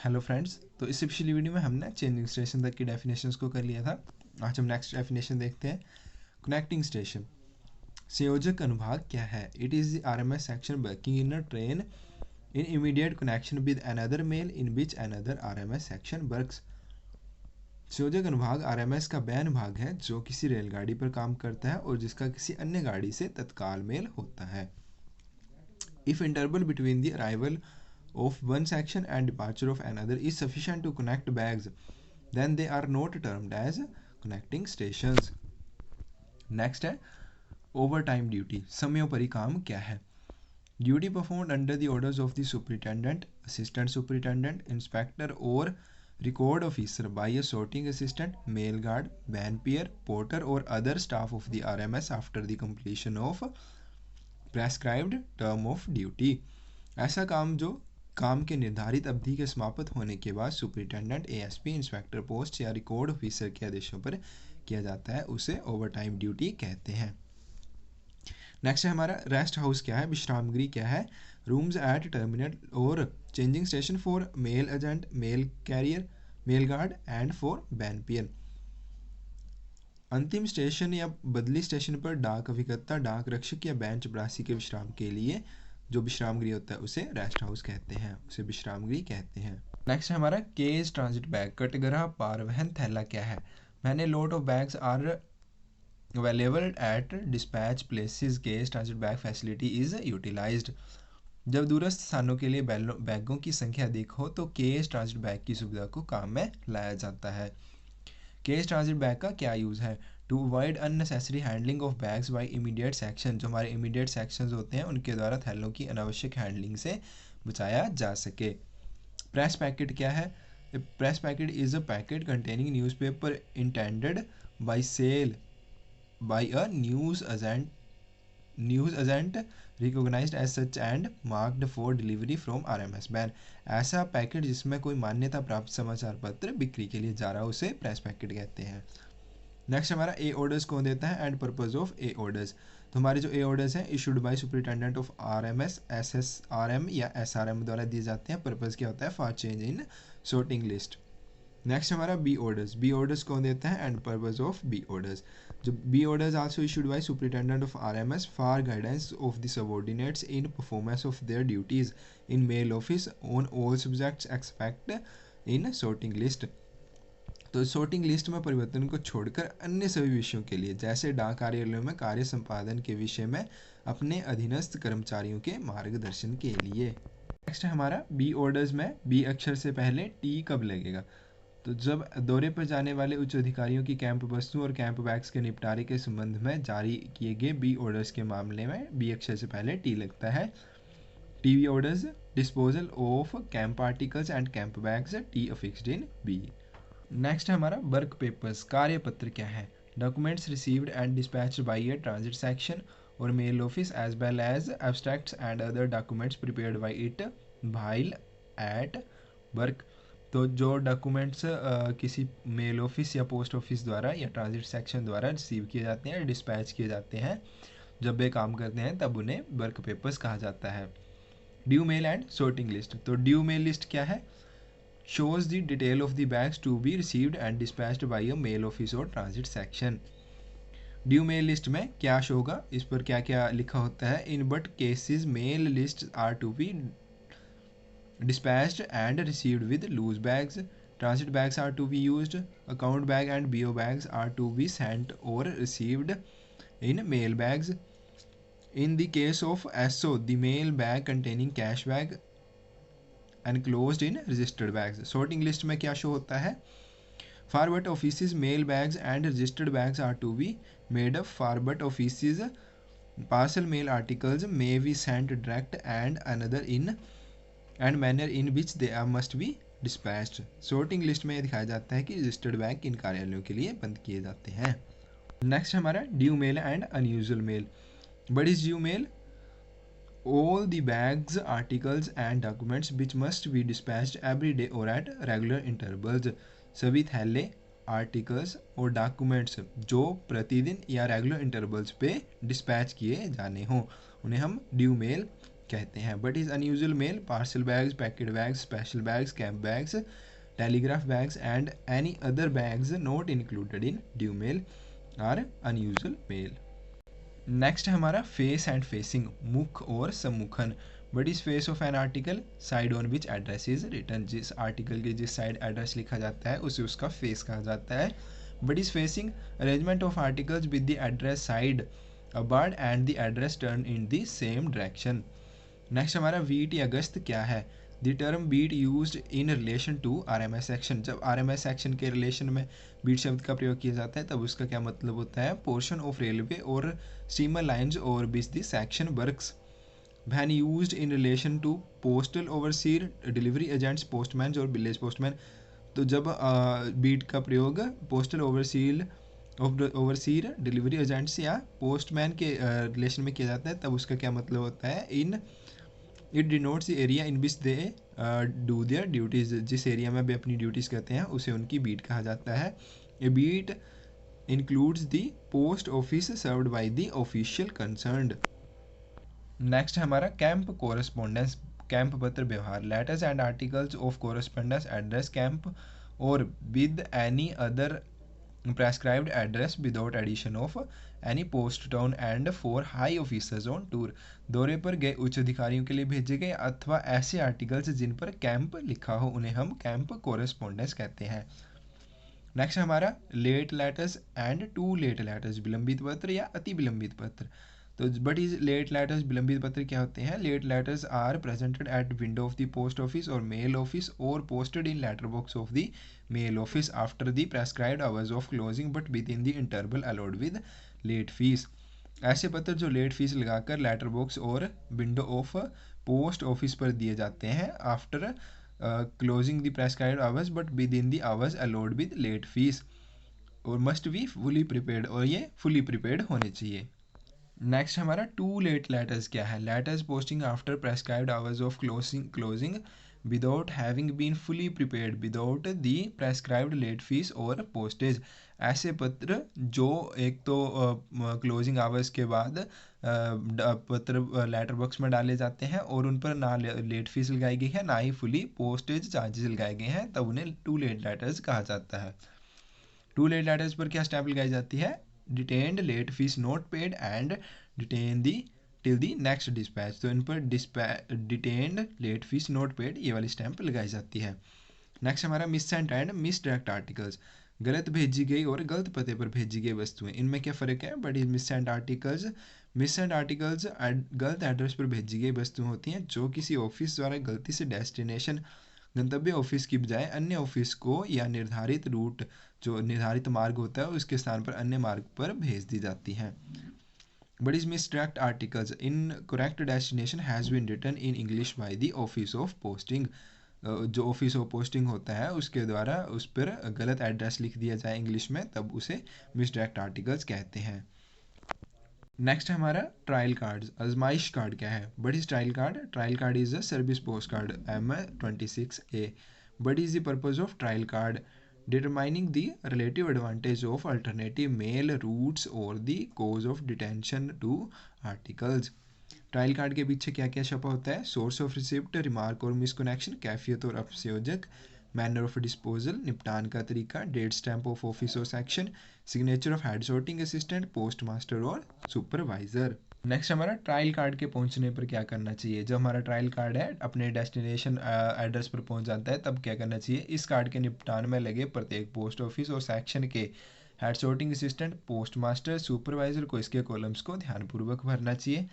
Hello friends, तो इस पिछली वीडियो में हमने चेंजिंग स्टेशन तक की डेफिनेशंस को कर लिया था। आज हम नेक्स्ट डेफिनेशन देखते हैं। Connecting station. संयोजक अनुभाग क्या है? It is the RMS section working in a train in immediate connection with another mail in which another RMS section works. संयोजक अनुभाग आरएमएस का वह अनुभाग है जो किसी रेलगाड़ी पर काम करता है और जिसका किसी अन्य गाड़ी से तत्काल मेल होता है। If interval between the arrival of one section and departure of another is sufficient to connect bags, then they are not termed as connecting stations. Next है overtime duty. समयोपरि काम क्या है? Duty performed under the orders of the superintendent, assistant superintendent, inspector or record officer by a sorting assistant, mail guard, van peer, porter or other staff of the RMS after the completion of prescribed term of duty. ऐसा काम जो काम के निर्धारित अवधि के समाप्त होने के बाद सुपरिटेंडेंट, एएसपी, इंस्पेक्टर पोस्ट या रिकॉर्ड ऑफिसर के आदेशों पर किया जाता है, उसे ओवरटाइम ड्यूटी कहते हैं। नेक्स्ट है हमारा रेस्ट हाउस क्या है, विश्राम गृह क्या है? रूम्स एट टर्मिनल और changing station for mail agent, mail carrier, mail guard and for van pier. अंतिम स्टेशन या बदली स्टेशन पर डाक अभिकर्ता, डाक रक्षक या बैंक चपरासी के विश्राम के लिए जो विश्राम गृह होता है उसे रेस्ट हाउस कहते हैं, उसे विश्राम गृह कहते हैं। नेक्स्ट है हमारा केज ट्रांजिट बैग, कटघरा पारवहन थैला क्या है? मैंने lot of bags are available at dispatch places, cage transit bag facility is utilized. जब दूरस्थ स्थानों के लिए बैगों की संख्या अधिक हो तो केज ट्रांजिट बैग की सुविधा को काम में लाया जाता है। केज ट्रांजिट बैग का क्या यूज़ है? To avoid unnecessary handling of bags by immediate section, जो हमारे इमीडिएट सेक्शंस होते हैं उनके द्वारा थैलों की अनावश्यक हैंडलिंग से बचाया जा सके। प्रेस पैकेट क्या है? Press packet is a packet containing newspaper intended by sale by a news agent recognized as such and marked for delivery from RMS van. ऐसा पैकेट जिसमें कोई मान्यता प्राप्त समाचार पत्र बिक्री के लिए जा रहा है उसे प्रेस पैकेट कहते हैं। नेक्स्ट हमारा ए ऑर्डर्स कौन देता है and purpose of A orders. तो हमारे जो ए ऑर्डर्स हैं issued by superintendent of RMS, SSRM या एसआरएम द्वारा दिए जाते हैं। पर्पज क्या होता है? For change in sorting list. Next हमारा बी ऑर्डर्स। बी ऑर्डर्स कौन देता है and purpose of B orders. जो B orders also issued by superintendent of RMS for guidance of the subordinates in performance of their duties in mail office on all subjects expect in sorting list. तो sorting list में परिवर्तन को छोड़कर अन्य सभी विषयों के लिए, जैसे डाक कार्यालयों में कार्य संपादन के विषय में अपने अधीनस्थ कर्मचारियों के मार्गदर्शन के लिए। नेक्स्ट है हमारा बी ऑर्डर्स में बी अक्षर से पहले टी कब लगेगा? तो जब दौरे पर जाने वाले उच्च अधिकारियों की कैंप वस्तुओं और कैंप बैग्स के निपटारे के संबंध में जारी किए गए बी ऑर्डर्स के मामले में बी अक्षर से पहले टी लगता है। TV orders, disposal of camp articles and camp bags, T affixed in B. Next है हमारा वर्क पेपर्स, कार्यपत्र क्या है? Documents received and dispatched by a transit section और mail office as well as abstracts and other documents prepared by it while at work. तो जो documents किसी mail office या पोस्ट ऑफिस द्वारा या ट्रांजिट सेक्शन द्वारा रिसीव किए जाते हैं, डिस्पैच किए जाते हैं, जब वे काम करते हैं तब उन्हें वर्क पेपर्स कहा जाता है। Due mail and sorting list. तो ड्यू मेल लिस्ट क्या है? shows the detail of the bags to be received and dispatched by a mail office or transit section. Due mail list में क्या show होगा, इस पर क्या क्या लिखा होता है? In but cases mail list are to be dispatched and received with loose bags. Transit bags are to be used. Account bag and BO bags are to be sent or received in mail bags. In the case of SO, the mail bag containing cash bag enclosed in registered bags. Sorting list में क्या show होता है? Forward offices, mail bags and registered bags are to be made up. Forward offices parcel mail articles may be sent direct and another in and manner in which they must be dispatched. Sorting list में दिखाया जाता है कि registered bag किन कार्यालयों के लिए बंद किए जाते हैं। नेक्स्ट हमारा due mail and unusual mail. What is due mail? All the bags, articles and documents which must be dispatched every day or at regular intervals. सभी थैले, आर्टिकल्स और डॉक्यूमेंट्स जो प्रतिदिन या रेगुलर इंटरवल्स पे डिस्पैच किए जाने हों उन्हें हम ड्यू मेल कहते हैं। But is unusual mail, parcel bags, packet bags, special bags, camp bags, telegraph bags and any other bags not included in due mail are unusual mail. Next है हमारा फेस एंड फेसिंग, मुख और सम्मुखन। But is face of an article, side on which address is written, जिस article के जिस side address लिखा जाता है उसे उसका फेस कहा जाता है। But is facing, arrangement of articles with the address side aboard and the address turn in the same direction. Next हमारा वीट या गश्त क्या है। The term beat use in relation to R M S section, जब R M S section के relation में beat शब्द का प्रयोग किया जाता है तब उसका क्या मतलब होता है, पोर्शन ऑफ रेलवे और स्टीमर लाइन्स और बीच the section works. When use in relation to postal overseer, delivery agents, postman और विलेज पोस्टमैन। तो जब बीट का प्रयोग पोस्टल ओवरसीर, डिलीवरी एजेंट्स या पोस्टमैन के रिलेशन में किया जाता है तब उसका क्या मतलब होता है, in it denotes the area in which they do their duties, जिस एरिया में वे अपनी ड्यूटीज़ करते हैं उसे उनकी बीट कहा जाता है। A beat includes the post office served by the official concerned. Next है हमारा कैंप कोरस्पोंडेंस, कैंप पत्र व्यवहार। Letters and articles of correspondence address camp और with any other prescribed address without addition of any post town and for high officers on tour, दौरे पर गए उच्च अधिकारियों के लिए भेजे गए अथवा ऐसे आर्टिकल्स जिन पर कैंप लिखा हो उन्हें हम कैंप कोरेस्पोंडेंस कहते हैं। नेक्स्ट हमारा late letters and too late letters, विलंबित पत्र या अति विलंबित पत्र। तो बट इज लेट लेटर्स, विलंबित पत्र क्या होते हैं। Late letters are presented at window of the post office और मेल ऑफिस और posted in letter box of the mail office after the prescribed hours of closing but within the interval allowed with late fee. ऐसे पत्र जो late fee लगाकर letter box और window of post office पर दिए जाते हैं after closing the prescribed hours but within the hours allowed with late fee, और मस्ट बी फुली प्रिपेयर्ड, और ये फुली प्रिपेयर्ड होने चाहिए। नेक्स्ट हमारा टू लेट लेटर्स क्या है। Letters posting after prescribed hours of closing without having been fully prepared without the prescribed late fee और postage. ऐसे पत्र जो एक तो क्लोजिंग आवर्स के बाद पत्र लेटर बॉक्स में डाले जाते हैं और उन पर ना लेट फीस लगाई गई है ना ही फुली पोस्टेज चार्जेस लगाए गए हैं, तब उन्हें टू लेट लेटर्स कहा जाता है। टू लेट लेटर्स पर क्या स्टैम्प लगाई जाती है, detained late fee not paid and detain the till the next dispatch. तो इन पर detained late fee not paid ये वाली स्टैम्प लगाई जाती है। नेक्स्ट हमारा missent and misdirect articles, गलत भेजी गई और गलत पते पर भेजी गई वस्तुएं, इनमें क्या फ़र्क है। But is missent articles, missent articles गलत एड्रेस पर भेजी गई वस्तुएं होती हैं जो किसी ऑफिस द्वारा गलती से डेस्टिनेशन गंतव्य ऑफिस की बजाय अन्य ऑफिस को या निर्धारित रूट जो निर्धारित मार्ग होता है उसके स्थान पर अन्य मार्ग पर भेज दी जाती हैं। But is misdirect articles, incorrect destination has been written in English by the office of posting, जो ऑफिस ऑफ पोस्टिंग होता है उसके द्वारा उस पर गलत एड्रेस लिख दिया जाए इंग्लिश में, तब उसे मिसडायरेक्ट आर्टिकल्स कहते हैं। नेक्स्ट है हमारा ट्रायल कार्ड, आजमाइश कार्ड क्या है। But is trial card, trial card is a service post card M26A। But is the purpose of trial card, determining the relative advantage of alternative mail routes or the cause of detention to articles। Trial card के पीछे क्या क्या छपा होता है, source of receipt, remark और मिसकनेक्शन, कैफियत और अपसंयोजक, मैनर ऑफ डिस्पोजल, निपटान का तरीका, डेट स्टैम्प ऑफ ऑफिस और section, signature of head sorting assistant, post master और सुपरवाइजर। नेक्स्ट हमारा ट्रायल कार्ड के पहुंचने पर क्या करना चाहिए। जब हमारा ट्रायल कार्ड है अपने डेस्टिनेशन एड्रेस पर पहुंच जाता है तब क्या करना चाहिए, इस कार्ड के निपटान में लगे प्रत्येक पोस्ट ऑफिस और सेक्शन के head sorting assistant, post master, supervisor को इसके कॉलम्स को ध्यानपूर्वक भरना चाहिए।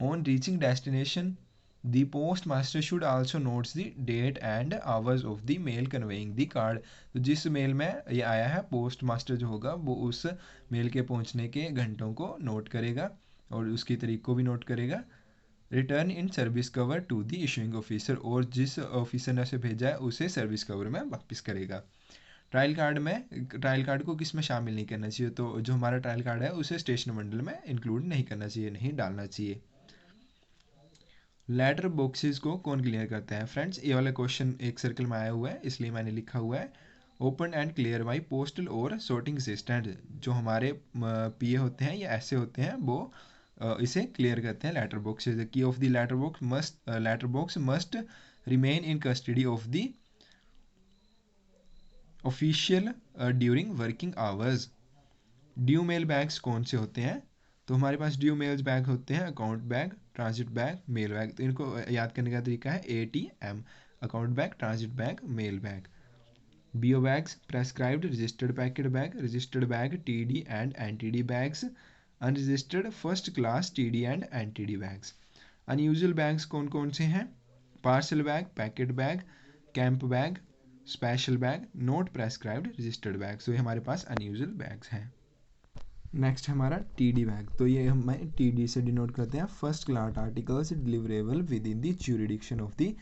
On reaching destination the post master should also notes the date and hours of the mail conveying the card. तो जिस मेल में ये आया है पोस्ट मास्टर जो होगा वो उस मेल के पहुंचने के घंटों को नोट करेगा और उसकी तारीख को भी नोट करेगा। Return in service cover to the issuing officer, और जिस ऑफिसर ने उसे भेजा है उसे सर्विस कवर में वापस करेगा। ट्रायल कार्ड को किस में शामिल नहीं करना चाहिए, तो जो हमारा ट्रायल कार्ड है उसे स्टेशन बंडल में इंक्लूड नहीं करना चाहिए, नहीं डालना चाहिए। लेटर बॉक्सेस को कौन क्लियर करता है। फ्रेंड्स ये वाला क्वेश्चन एक सर्कल में आया हुआ है इसलिए मैंने लिखा हुआ है open and clear by postal और सॉर्टिंग असिस्टेंट। जो हमारे पीए होते हैं या ऐसे होते हैं वो इसे क्लियर करते हैं letter box. The key of the letter box must remain in custody of the official during working hours. Due mail bags कौन से होते हैं? तो हमारे पास ड्यू मेल्स बैग होते हैं account bag, transit bag, mail bag. तो इनको याद करने का तरीका है ATM, account bag, transit bag, mail bag. BO bags prescribed registered packet bag TD and NTD bags, unregistered first class TD and NTD bags. Unusual bags कौन कौन से हैं? Parcel bag, packet bag, camp bag, special bag, not prescribed registered bag. तो ये हमारे पास unusual bags हैं। Next हमारा TD बैग। तो ये हम TD से डिनोट करते हैं first class articles deliverable within the jurisdiction of the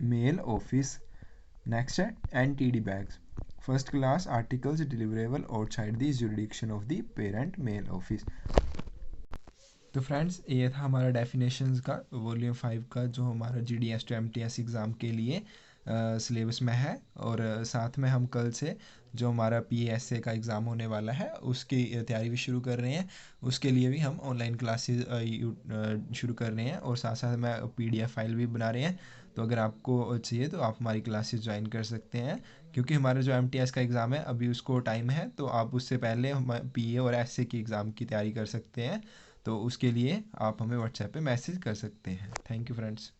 mail office. Next है NTD bags, first class articles deliverable outside the jurisdiction of the parent mail office. तो friends ये था हमारा डेफिनेशंस का volume 5 का, जो हमारा GDS to MTS एग्ज़ाम के लिए सिलेबस में है। और साथ में हम कल से जो हमारा PSA का एग्ज़ाम होने वाला है उसकी तैयारी भी शुरू कर रहे हैं। उसके लिए भी हम ऑनलाइन क्लासेस शुरू कर रहे हैं और साथ साथ में PDF फाइल भी बना रहे हैं। तो अगर आपको चाहिए तो आप हमारी क्लासेस ज्वाइन कर सकते हैं, क्योंकि हमारा जो MTS का एग्ज़ाम है अभी उसको टाइम है, तो आप उससे पहले हम PA और SA की एग्ज़ाम की तैयारी कर सकते हैं। तो उसके लिए आप हमें व्हाट्सएप पे मैसेज कर सकते हैं। Thank you friends.